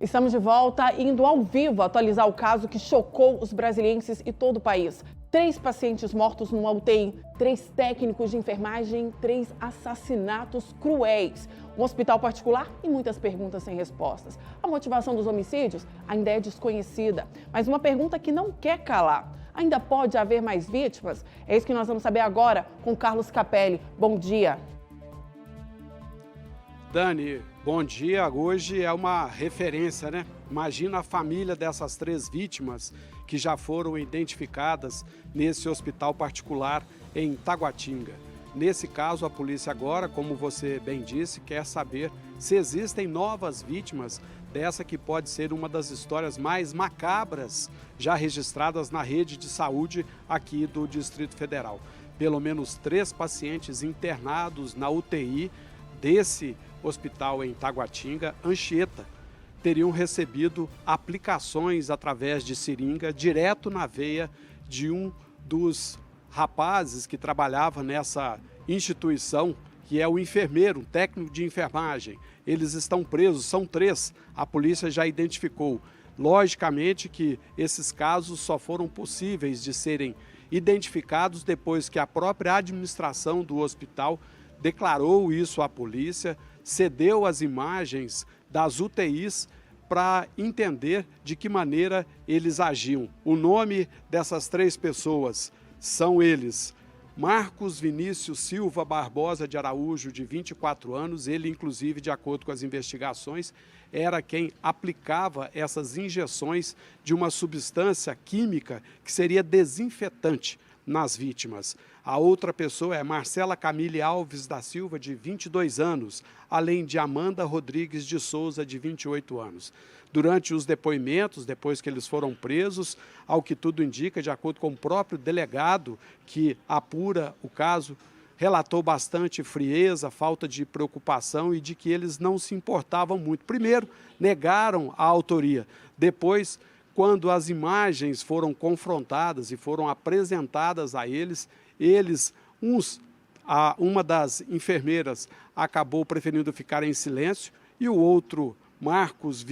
Estamos de volta, indo ao vivo atualizar o caso que chocou os brasilienses e todo o país. 3 pacientes mortos numa UTI, 3 técnicos de enfermagem, 3 assassinatos cruéis. Um hospital particular e muitas perguntas sem respostas. A motivação dos homicídios ainda é desconhecida, mas uma pergunta que não quer calar. Ainda pode haver mais vítimas? É isso que nós vamos saber agora com Carlos Capelli. Bom dia. Dani, bom dia. Hoje é uma referência, né? Imagina a família dessas 3 vítimas que já foram identificadas nesse hospital particular em Taguatinga. Nesse caso, a polícia agora, como você bem disse, quer saber se existem novas vítimas dessa que pode ser uma das histórias mais macabras já registradas na rede de saúde aqui do Distrito Federal. Pelo menos 3 pacientes internados na UTI desse hospital em Taguatinga, Anchieta, teriam recebido aplicações através de seringa direto na veia de um dos rapazes que trabalhava nessa instituição, que é o enfermeiro, um técnico de enfermagem. Eles estão presos, são 3, a polícia já identificou. Logicamente que esses casos só foram possíveis de serem identificados depois que a própria administração do hospital declarou isso à polícia, cedeu as imagens das UTIs para entender de que maneira eles agiam. O nome dessas 3 pessoas são eles: Marcos Vinícius Silva Barbosa de Araújo, de 24 anos, ele inclusive, de acordo com as investigações, era quem aplicava essas injeções de uma substância química que seria desinfetante nas vítimas. A outra pessoa é Marcela Camille Alves da Silva, de 22 anos, além de Amanda Rodrigues de Souza, de 28 anos. Durante os depoimentos, depois que eles foram presos, ao que tudo indica, de acordo com o próprio delegado que apura o caso, relatou bastante frieza, falta de preocupação e de que eles não se importavam muito. Primeiro, negaram a autoria. Depois, quando as imagens foram confrontadas e foram apresentadas a eles, uma das enfermeiras acabou preferindo ficar em silêncio e o outro, Marcos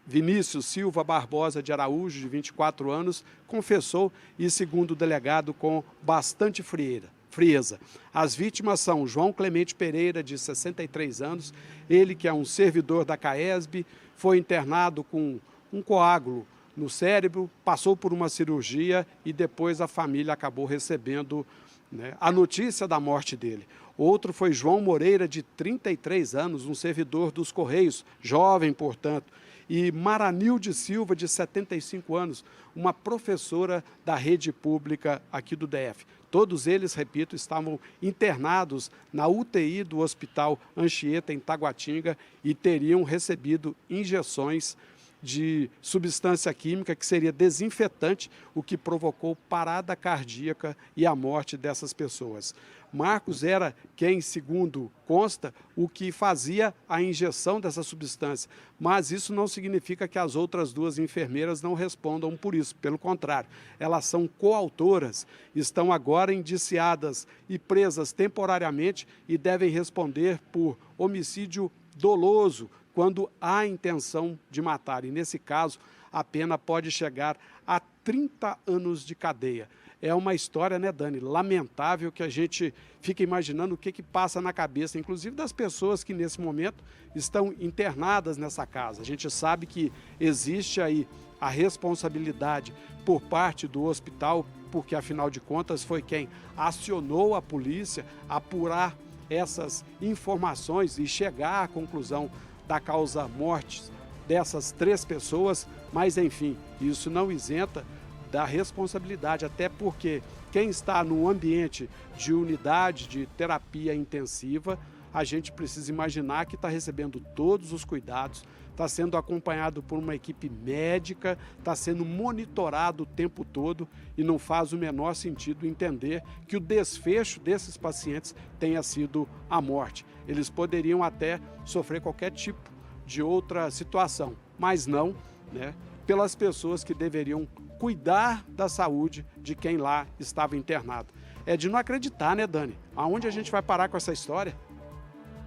Vinícius Silva Barbosa de Araújo, de 24 anos, confessou e, segundo o delegado, com bastante frieza. As vítimas são João Clemente Pereira, de 63 anos, ele que é um servidor da CAESB, foi internado com um coágulo no cérebro, passou por uma cirurgia e depois a família acabou recebendo, né, a notícia da morte dele. Outro foi João Moreira, de 33 anos, um servidor dos Correios, jovem, portanto, e Maranilde Silva, de 75 anos, uma professora da rede pública aqui do DF. Todos eles, repito, estavam internados na UTI do Hospital Anchieta, em Taguatinga, e teriam recebido injeções de substância química que seria desinfetante, o que provocou parada cardíaca e a morte dessas pessoas. Marcos era quem, segundo consta, o que fazia a injeção dessa substância, mas isso não significa que as outras 2 enfermeiras não respondam por isso, pelo contrário, elas são coautoras, estão agora indiciadas e presas temporariamente e devem responder por homicídio doloso, quando há intenção de matar. E, nesse caso, a pena pode chegar a 30 anos de cadeia. É uma história, né, Dani, lamentável, que a gente fica imaginando o que passa na cabeça, inclusive das pessoas que, nesse momento, estão internadas nessa casa. A gente sabe que existe aí a responsabilidade por parte do hospital, porque, afinal de contas, foi quem acionou a polícia a apurar essas informações e chegar à conclusão da causa mortes dessas 3 pessoas, mas enfim, isso não isenta da responsabilidade, até porque quem está no ambiente de unidade de terapia intensiva, a gente precisa imaginar que está recebendo todos os cuidados, está sendo acompanhado por uma equipe médica, está sendo monitorado o tempo todo e não faz o menor sentido entender que o desfecho desses pacientes tenha sido a morte. Eles poderiam até sofrer qualquer tipo de outra situação, mas não, né, pelas pessoas que deveriam cuidar da saúde de quem lá estava internado. É de não acreditar, né, Dani? Aonde a gente vai parar com essa história?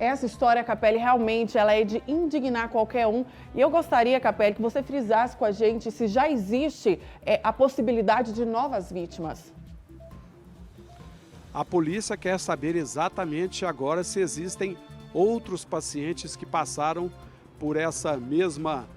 Essa história, Capelli, realmente ela é de indignar qualquer um. E eu gostaria, Capelli, que você frisasse com a gente se já existe a possibilidade de novas vítimas. A polícia quer saber exatamente agora se existem outros pacientes que passaram por essa mesma,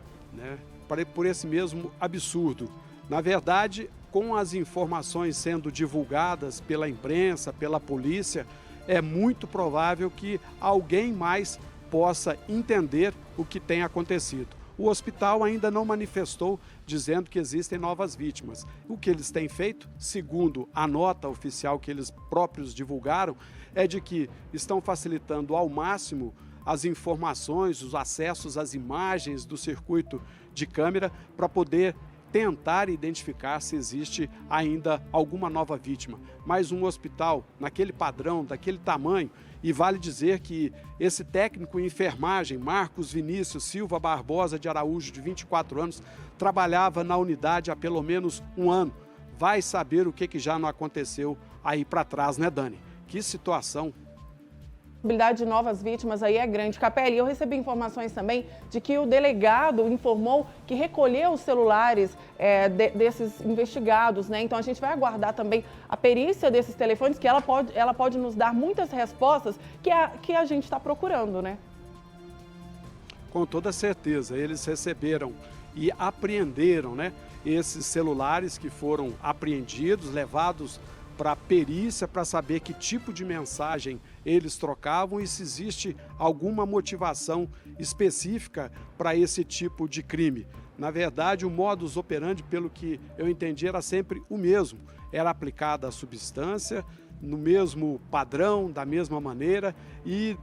por esse mesmo absurdo. Na verdade, com as informações sendo divulgadas pela imprensa, pela polícia, é muito provável que alguém mais possa entender o que tem acontecido. O hospital ainda não manifestou dizendo que existem novas vítimas. O que eles têm feito, segundo a nota oficial que eles próprios divulgaram, é de que estão facilitando ao máximo as informações, os acessos às imagens do circuito de câmera para poder tentar identificar se existe ainda alguma nova vítima. Mas um hospital naquele padrão, daquele tamanho, e vale dizer que esse técnico em enfermagem, Marcos Vinícius Silva Barbosa de Araújo, de 24 anos, trabalhava na unidade há pelo menos um ano. Vai saber o que já não aconteceu aí para trás, né, Dani? Que situação! A possibilidade de novas vítimas aí é grande. Capelli, eu recebi informações também de que o delegado informou que recolheu os celulares desses investigados, né? Então a gente vai aguardar também a perícia desses telefones, que ela pode nos dar muitas respostas que a gente está procurando, né? Com toda certeza, eles receberam e apreenderam, né, esses celulares que foram apreendidos, levados para a perícia para saber que tipo de mensagem eles trocavam e se existe alguma motivação específica para esse tipo de crime. Na verdade, o modus operandi, pelo que eu entendi, era sempre o mesmo. Era aplicada a substância, no mesmo padrão, da mesma maneira e,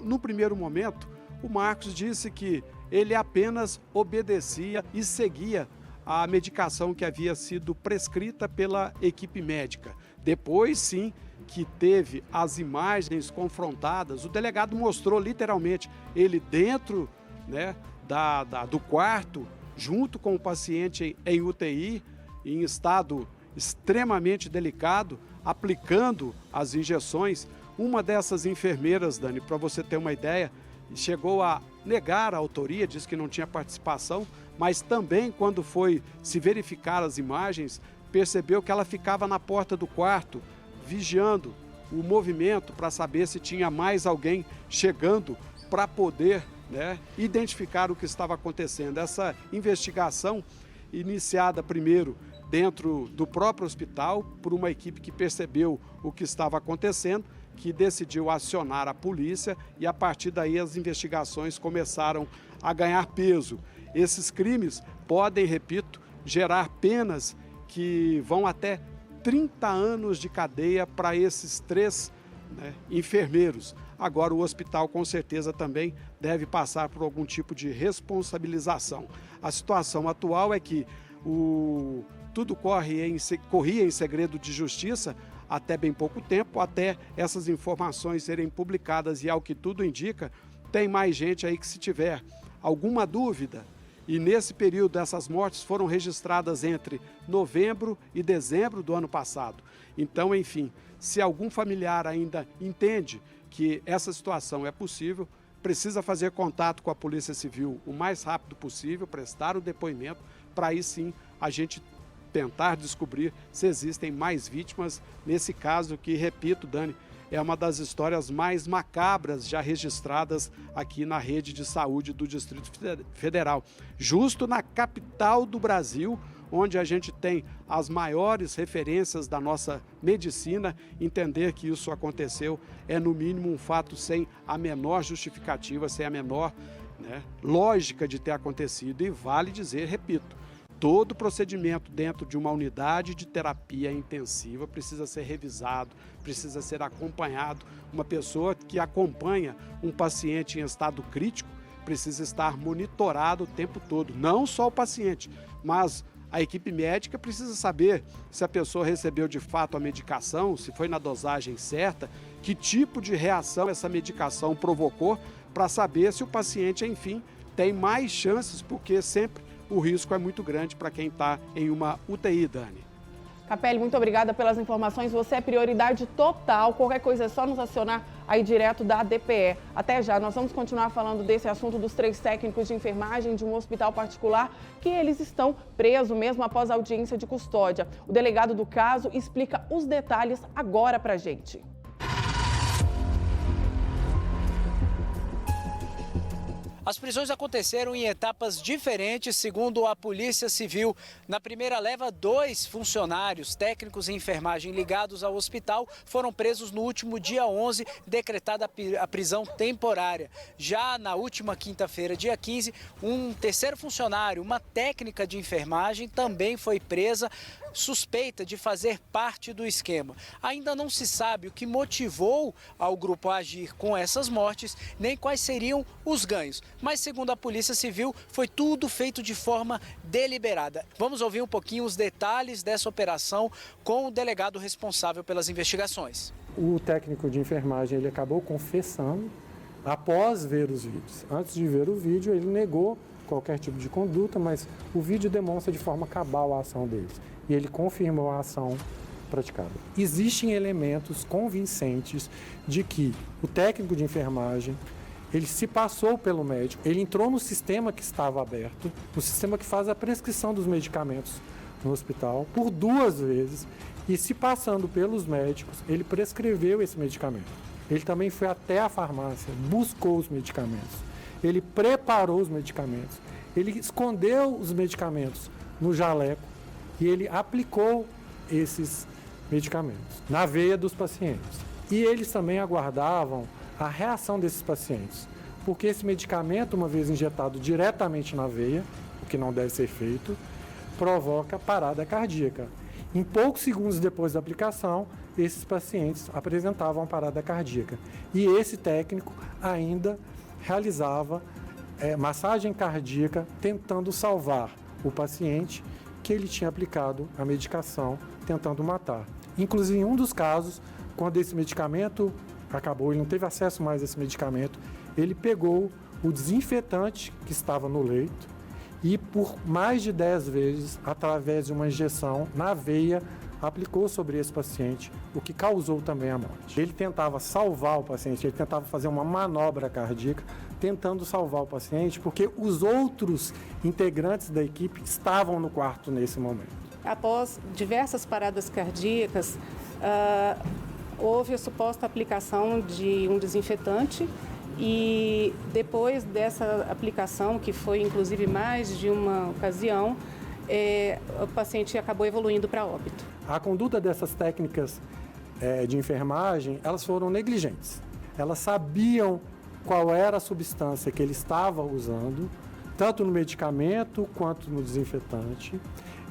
no primeiro momento, o Marcos disse que ele apenas obedecia e seguia a medicação que havia sido prescrita pela equipe médica. Depois, sim, que teve as imagens confrontadas, o delegado mostrou literalmente ele dentro, né, do quarto, junto com o paciente em UTI, em estado extremamente delicado, aplicando as injeções. Uma dessas enfermeiras, Dani, para você ter uma ideia, chegou a negar a autoria, disse que não tinha participação, mas também quando foi se verificar as imagens, percebeu que ela ficava na porta do quarto, vigiando o movimento para saber se tinha mais alguém chegando para poder, né, identificar o que estava acontecendo. Essa investigação, iniciada primeiro dentro do próprio hospital, por uma equipe que percebeu o que estava acontecendo, que decidiu acionar a polícia e a partir daí as investigações começaram a ganhar peso. Esses crimes podem, repito, gerar penas que vão até 30 anos de cadeia para esses três, né, enfermeiros. Agora o hospital com certeza também deve passar por algum tipo de responsabilização. A situação atual é que tudo corria em segredo de justiça até bem pouco tempo, até essas informações serem publicadas e, ao que tudo indica, tem mais gente aí que, se tiver alguma dúvida, e nesse período essas mortes foram registradas entre novembro e dezembro do ano passado. Então, enfim, se algum familiar ainda entende que essa situação é possível, precisa fazer contato com a Polícia Civil o mais rápido possível, prestar o depoimento, para aí sim a gente tentar descobrir se existem mais vítimas nesse caso que, repito, Dani, é uma das histórias mais macabras já registradas aqui na rede de saúde do Distrito Federal. Justo na capital do Brasil, onde a gente tem as maiores referências da nossa medicina, entender que isso aconteceu é, no mínimo, um fato sem a menor justificativa, sem a menor, né, lógica de ter acontecido. E vale dizer, repito, todo procedimento dentro de uma unidade de terapia intensiva precisa ser revisado, precisa ser acompanhado. Uma pessoa que acompanha um paciente em estado crítico precisa estar monitorado o tempo todo. Não só o paciente, mas a equipe médica precisa saber se a pessoa recebeu de fato a medicação, se foi na dosagem certa, que tipo de reação essa medicação provocou, para saber se o paciente, enfim, tem mais chances, porque sempre o risco é muito grande para quem está em uma UTI, Dani. Capelli, muito obrigada pelas informações. Você é prioridade total. Qualquer coisa é só nos acionar aí direto da DPE. Até já. Nós vamos continuar falando desse assunto dos 3 técnicos de enfermagem de um hospital particular que eles estão presos mesmo após a audiência de custódia. O delegado do caso explica os detalhes agora pra gente. As prisões aconteceram em etapas diferentes, segundo a Polícia Civil. Na primeira leva, 2 funcionários técnicos em enfermagem ligados ao hospital foram presos no último dia 11, decretada a prisão temporária. Já na última quinta-feira, dia 15, um terceiro funcionário, uma técnica de enfermagem, também foi presa, suspeita de fazer parte do esquema. Ainda não se sabe o que motivou ao grupo a agir com essas mortes, nem quais seriam os ganhos. Mas, segundo a Polícia Civil, foi tudo feito de forma deliberada. Vamos ouvir um pouquinho os detalhes dessa operação com o delegado responsável pelas investigações. O técnico de enfermagem ele acabou confessando após ver os vídeos. Antes de ver o vídeo, ele negou qualquer tipo de conduta, mas o vídeo demonstra de forma cabal a ação deles. E ele confirmou a ação praticada. Existem elementos convincentes de que o técnico de enfermagem ele se passou pelo médico, ele entrou no sistema que estava aberto, o sistema que faz a prescrição dos medicamentos no hospital, por 2 vezes, e se passando pelos médicos, ele prescreveu esse medicamento. Ele também foi até a farmácia, buscou os medicamentos, ele preparou os medicamentos, ele escondeu os medicamentos no jaleco e ele aplicou esses medicamentos na veia dos pacientes. E eles também aguardavam a reação desses pacientes, porque esse medicamento, uma vez injetado diretamente na veia, o que não deve ser feito, provoca parada cardíaca. Em poucos segundos depois da aplicação, esses pacientes apresentavam parada cardíaca. E esse técnico ainda realizava massagem cardíaca, tentando salvar o paciente que ele tinha aplicado a medicação, tentando matar. Inclusive, em um dos casos, quando esse medicamento acabou, ele não teve acesso mais a esse medicamento, ele pegou o desinfetante que estava no leito e por mais de 10 vezes, através de uma injeção na veia, aplicou sobre esse paciente, o que causou também a morte. Ele tentava salvar o paciente, ele tentava fazer uma manobra cardíaca, tentando salvar o paciente, porque os outros integrantes da equipe estavam no quarto nesse momento. Após diversas paradas cardíacas, houve a suposta aplicação de um desinfetante e depois dessa aplicação, que foi inclusive mais de uma ocasião, o paciente acabou evoluindo para óbito. A conduta dessas técnicas de enfermagem, elas foram negligentes. Elas sabiam qual era a substância que ele estava usando, tanto no medicamento quanto no desinfetante.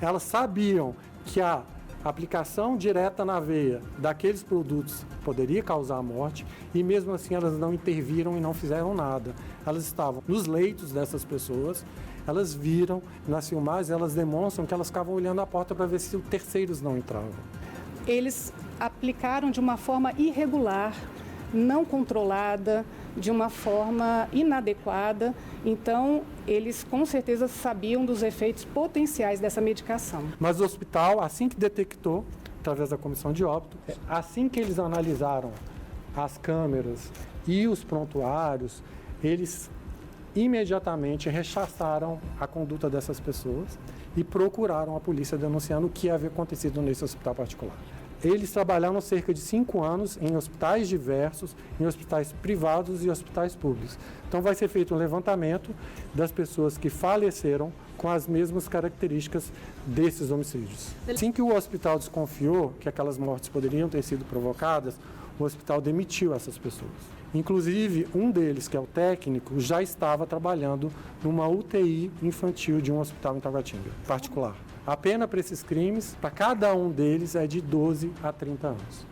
Elas sabiam que a aplicação direta na veia daqueles produtos poderia causar a morte e mesmo assim elas não interviram e não fizeram nada. Elas estavam nos leitos dessas pessoas, elas viram, nas filmagens elas demonstram que elas ficavam olhando a porta para ver se os terceiros não entravam. Eles aplicaram de uma forma irregular, não controlada, de uma forma inadequada, então eles com certeza sabiam dos efeitos potenciais dessa medicação. Mas o hospital, assim que detectou, através da comissão de óbito, assim que eles analisaram as câmeras e os prontuários, eles imediatamente rechaçaram a conduta dessas pessoas e procuraram a polícia denunciando o que havia acontecido nesse hospital particular. Eles trabalharam cerca de 5 anos em hospitais diversos, em hospitais privados e hospitais públicos. Então vai ser feito um levantamento das pessoas que faleceram com as mesmas características desses homicídios. Assim que o hospital desconfiou que aquelas mortes poderiam ter sido provocadas, o hospital demitiu essas pessoas. Inclusive, um deles, que é o técnico, já estava trabalhando numa UTI infantil de um hospital em Taguatinga, particular. A pena para esses crimes, para cada um deles, é de 12 a 30 anos.